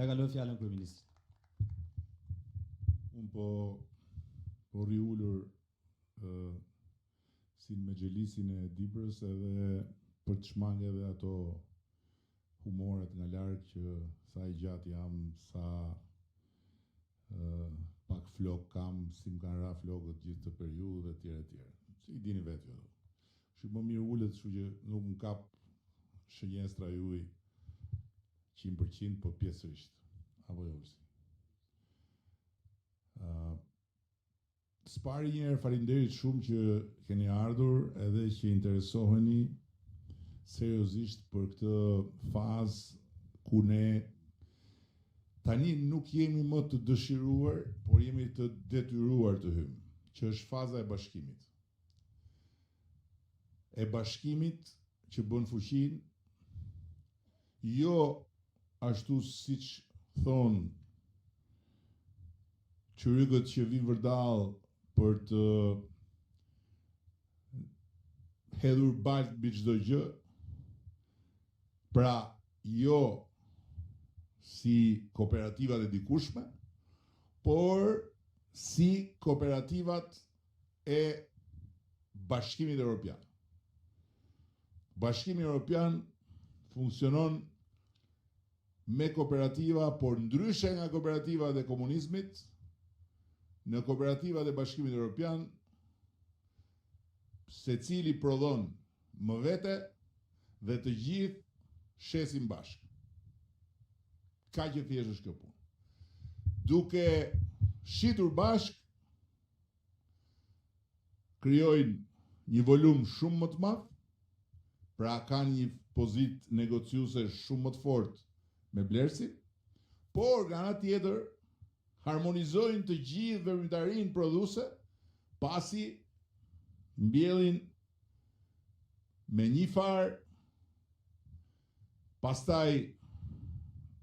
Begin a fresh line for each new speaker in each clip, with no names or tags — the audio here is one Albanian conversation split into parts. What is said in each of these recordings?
Ja kaloj fjalën kryeministrit.
Unë po riullur si me gjelisin e Dibrës edhe për të shmangë edhe ato humoret nga larg që sa i gjatë jam, sa pak flok kam, si më kanë ra flokët gjithë të periudhë etj etj. Si i dini vetë jo. Kështu më mirë ullet, kështu që nuk më kap shënjestra juaj 100%, po pjesërisht. Apo jo si. Spari një herë faleminderit shumë që keni ardhur edhe që interesoheni seriozisht për këtë fazë ku ne tani nuk jemi më të dëshiruar, por jemi të detyruar të hymë, që është faza e bashkimit. E bashkimit që bën fuqinë, jo ashtu siç thonë çyrykët që vi vërdall për të hedhur balt mbi çdo gjë, pra jo si kooperativat e dikushme, por si kooperativat e Bashkimit Evropian. Bashkimi Evropian funksionon me kooperativa, por ndryshe nga kooperativat e komunizmit, në kooperativat e Bashkimit Evropian, secili prodhon më vete dhe të gjithë shesin bashkë. Ka që thjesht është kjo punë. Duke shitur bashkë, krijojnë një volum shumë më të madh, pra kanë një pozitë negociuese shumë më të fortë me blerësin, por nga ana tjetër harmonizojnë të gjithë veprimtarinë prodhuese, pasi mbjellin me një farë, pastaj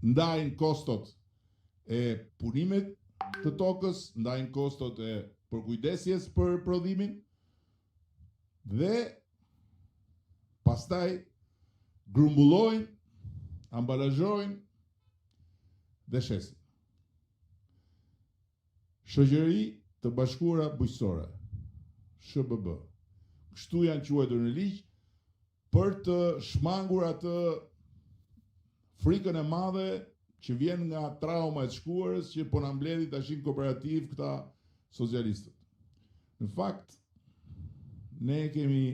ndajnë kostot e punimit të tokës, ndajnë kostot e përkujdesjes për prodhimin, dhe pastaj grumbullojnë, ambalazhojnë dhe shesin. Shoqëri të Bashkuara Bujqësore, SHBB. Kështu janë quajtur në ligj për të shmangur atë frikën e madhe që vjen nga trauma e shkuarës që po na mbledhi tashin kooperativ këta socialistët. Në fakt, ne kemi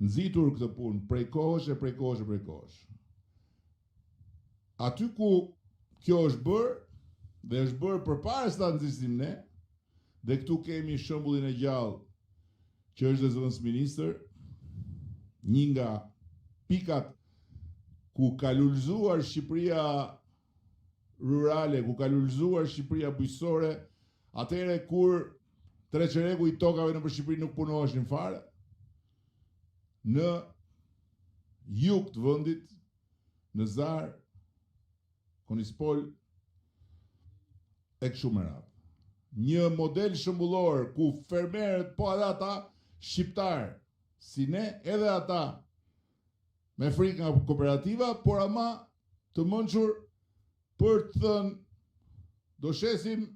nxitur këtë punë prej kohësh. Aty ku kjo është bërë, dhe është bërë përpara se ta nxisim ne, dhe këtu kemi shembullin e gjallë që është zëvendës ministër, një nga pikat ku ka lulëzuar Shqipëria rurale, ku ka lulëzuar Shqipëria bujqësore, atëherë kur treqereku i tokave nëpër Shqipëri nuk punoheshin fare, në jug të vendit, në Zar, Konispol, e kështu me radhë. Një model shembullor ku fermerët, po edhe ata shqiptar, si ne, edhe ata me frikë nga kooperativa, por ama të mençur për të thënë do shesim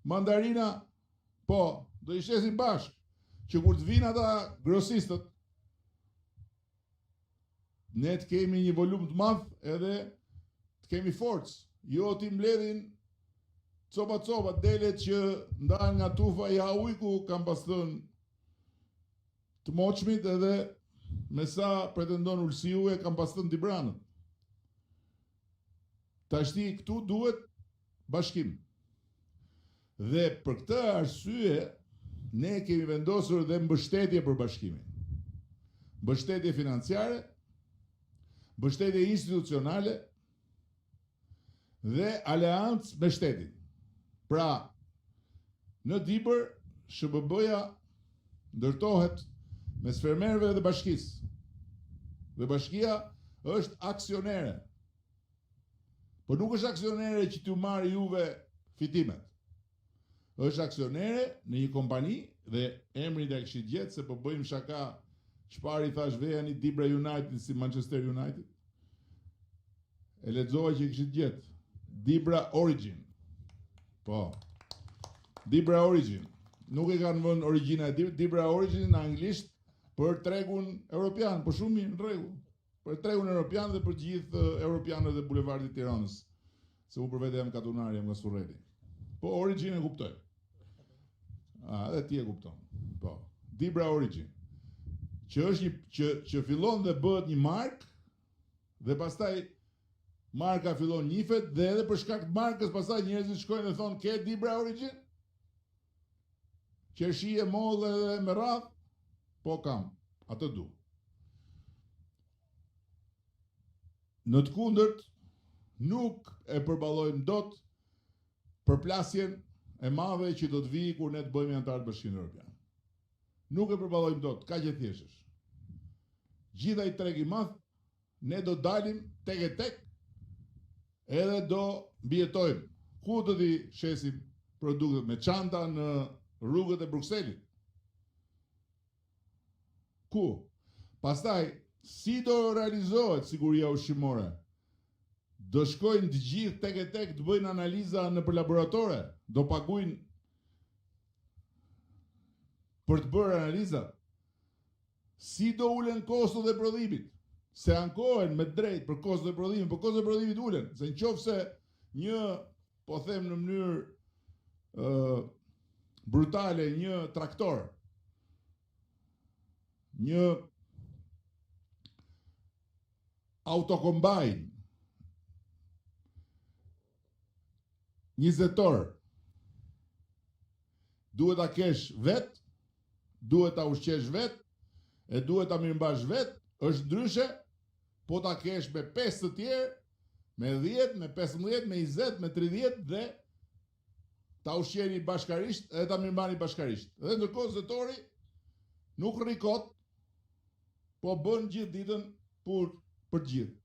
mandarina, po, do i shesim bashkë, që kur të vinë ata grosistët, ne të kemi një volum të madh edhe të kemi forcë, jo t'i mbledhin copa delet që ndahen nga tufa i ujku, kam pas thënë të moçmit, edhe me sa pretendon Ulsiu e kam pas thënë Tibranët. Tashti këtu duhet bashkim. Dhe për këtë arsye ne kemi vendosur dhe mbështetje për bashkimin. Mbështetje financiare, mbështetje institucionale dhe aleancë me shtetin. Pra, në Dibër, SHBB-ja ndërtohet mes fermerëve dhe bashkisë. Dhe bashkia është aksionere. Por nuk është aksionere që t'ju marrë juve fitimet. Është aksionere në një kompani, dhe emrin e kishit gjetë, se po bëjmë shaka, çfarë i thash vejani Dibra United si Manchester United. E lexova që kishit gjetë. Dibra Origin. Po. Dibra Origin. Nuk e kanë vënë origjina e Dibra Origin në anglisht për tregun europian, po shumë mirë, në rregull. Për tregun europian dhe për gjithë europianët e bulevardit Tiranës. Se u për vete jam katunar, jam nga Surreti. Po Origin e kuptoj. Dhe ti e kupton. Po. Dibra Origin. Që është që fillon dhe bëhet një mark dhe pastaj marka fillon njifet dhe edhe për shkak të markës pastaj njerëzit shkojnë dhe thonë ke Dibra Origin? Qershi e mollë dhe me radh? Po kam, atë du. Në të kundërt, nuk e përballojmë dot përplasjen e madhe që do të vijë kur ne të bëjmë antar të Bashkimit Evropian. Nuk e përballojmë dot, kaq e thjeshtë është. Gjithë ai treg i madh, ne do dalim tek e tek, edhe do mbijetojmë. Ku do t'i shesim produktet me çanta në rrugët e Brukselit? Ku? Pastaj, si do realizohet siguria ushqimore? Do shkojnë të gjithë tek e tek të bëjnë analiza në për laboratore? Do paguajnë për të bërë analiza? Si do ulen kostot e prodhimit? Se ankohen me drejt për kostot e prodhimit, për kostot e prodhimit ulen. Se nëse një, po them në mënyrë brutale, një traktor, një autokombajn, një zetor, duhet ta kesh vet, duhet ta ushqesh vet, e duhet ta mirëmbash vet, është ndryshe po ta kesh me 5 të tjerë, me 10, me 15, me 20, me 30 dhe ta ushqeni bashkarisht dhe ta mirëmbani bashkarisht. Dhe ndërkohë zetori nuk rrikot, po bën gjithë ditën pur për gjithë.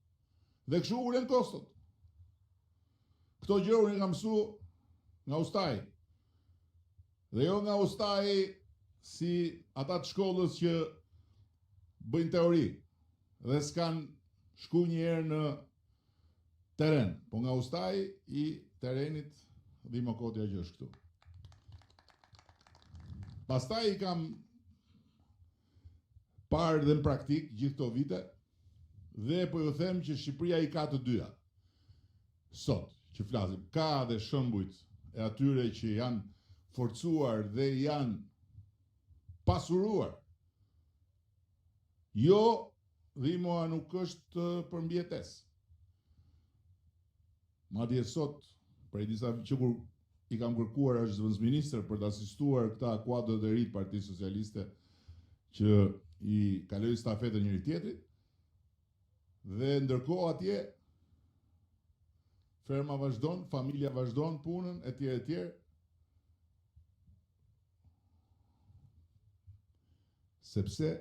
Dhe kështu ulen kostot. Këto gjë unë kam mësuar nga ustaj. Dhe jo nga ustaj si ata të shkollës që bëjnë teori dhe s'kan shku një herë në teren, po nga ustaj i terenit Dhimo Kotja që është këtu. Pastaj i kam parë dhe në praktik gjithë këto vite dhe po ju them që Shqipëria i ka të dyja. Sot që flasim, ka dhe shembujt e atyre që janë forcuar dhe janë pasuruar. Jo, Dhimoa nuk është për mbietes. Madje sot, prej disa që kur i kam kërkuar është zëvendësministër për të asistuar këta kuadrët e ri të Partisë Socialiste që i kaloi stafetën njëri tjetrit, dhe ndërkohë atje ferma vazhdon, familja vazhdon punën, etj. Sepse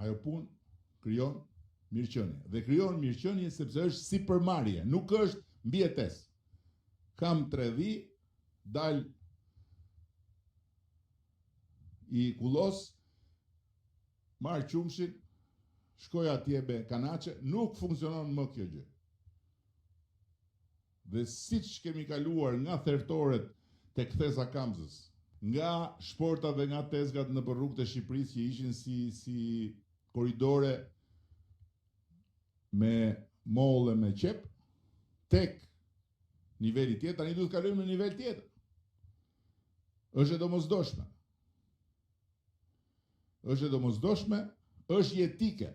ajo punë krijon mirëqenie. Dhe krijon mirëqenie sepse është sipërmarrje, nuk është mbietes. Kam 3 dhi, dal i kullos, marr qumshin, shkoj atje be kanaçe, nuk funksionon më kjo gjë. Dhe siç kemi kaluar nga thertoret tek kthesa Kamzës, nga shportat dhe nga tezgat në rrugët e Shqipërisë që ishin si korridore me molle me qep, tek niveli tjetër, tani duhet të kalojmë në nivel tjetër. Është e domosdoshme. Është e domosdoshme, është jetike.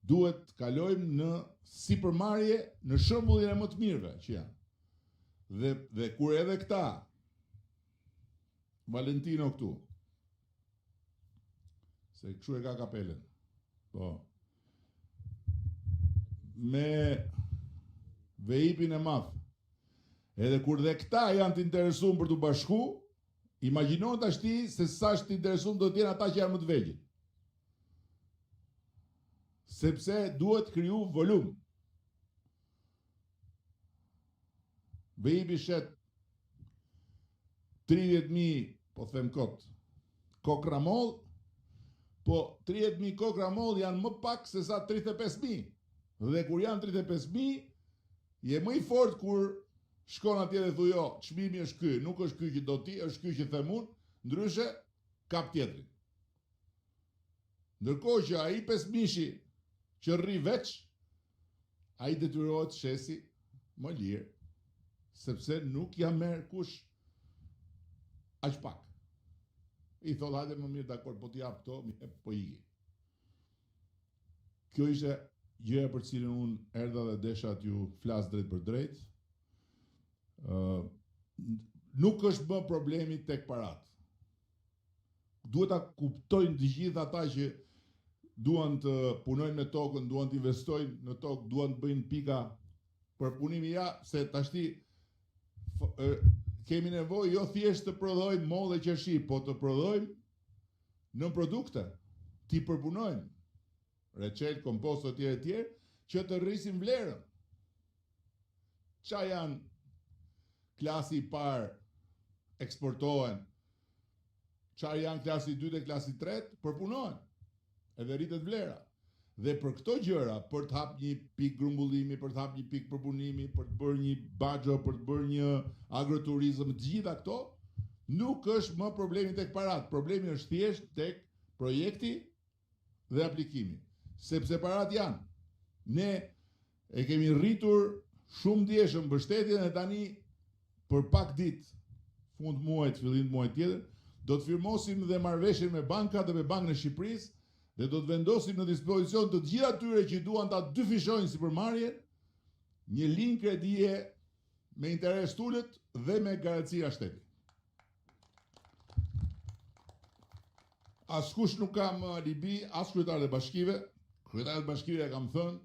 Duhet të kalojmë në sipërmarrje në shembullin e më të mirëve që janë. Dhe kur edhe këta Valentino këtu, se kështu e ka kapelen, po, me vejipin e madh, edhe kur dhe këta janë të interesuar për të bashku, imagjino tashti se sa është të interesuar do të jenë ata që janë më të vegjël. Sepse duhet kriju volum. Vejipi shet 30.000, po them kot, kokramol, po 30.000 kokramol janë më pak se sa 35.000. Dhe kur janë 35.000, je më i fort kur shkon atje dhe thuj, jo, çmimi është ky, nuk është ky që do ti, është ky që them unë, ndryshe kap tjetrin. Ndërkohë që ai pesmishi që rri veç, ai detyrohet shesi më lirë, sepse nuk ja merr kush aq pak. I thot, hajde më mirë, dakor, po t'i jap këto, po iki. Kjo ishte gjëja për cilën unë erdha dhe desha t'ju flas drejt për drejt. Nuk është më problemi tek parat. Duhet ta kuptojnë të gjithë ata që duan të punojnë me tokën, duan të investojnë në tokë, duan të bëjnë pika për punimin se tashti kemi nevojë jo thjesht të prodhojmë mollë dhe qershi, po të prodhojmë në produkte, t'i përpunojmë, recel, kompost etj. Që të rrisim vlerën. Qa janë klasi i parë eksportohen, qa janë klasi i dytë e klasi i tretë përpunohen, edhe rritet vlera. Dhe për këto gjëra, për të hap një pikë grumbullimi, për të hap një pikë përpunimi, për të bërë një baxho, për të bërë një agroturizëm, të gjitha këto, nuk është më problemi tek parat. Problemi është thjesht tek projekti dhe aplikimi. Sepse parat janë. Ne e kemi rritur shumë ndjeshëm mbështetjen e tani për pak ditë, fund muajit, fillim muajit tjetër, do të firmosim dhe marrëveshjen me bankat dhe me Bankën e Shqipërisë, dhe do të vendosim në dispozicion të gjitha atyre që duan ta dyfishojnë sipërmarrjen një linjë kredie me interes tulët dhe me garancia shteti. Askush nuk ka më alibi, as kryetarët e bashkive. Kryetarët e bashkive e kam thënë,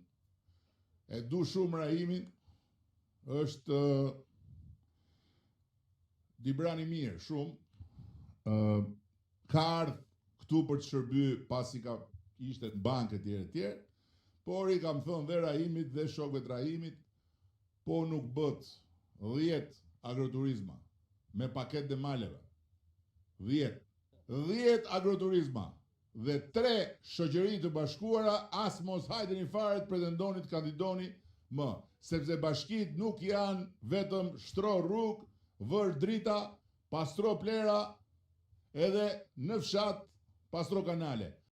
e du shumë Rahimin, është Dibrani mirë, shumë. Ka ardhur këtu për të shërby pasi ka ishte në bankë etj. Por i kam thënë dhe Rahimit dhe shokëve të Rahimit, po nuk bët 10 agroturizma me paket dhe maleve. 10 agroturizma dhe 3 shoqëri të bashkuara, as mos hajdeni fare të pretendoni të kandidoni më, sepse bashkitë nuk janë vetëm shtro rrugë, vër drita, pastro plera, edhe në fshat pastro kanale.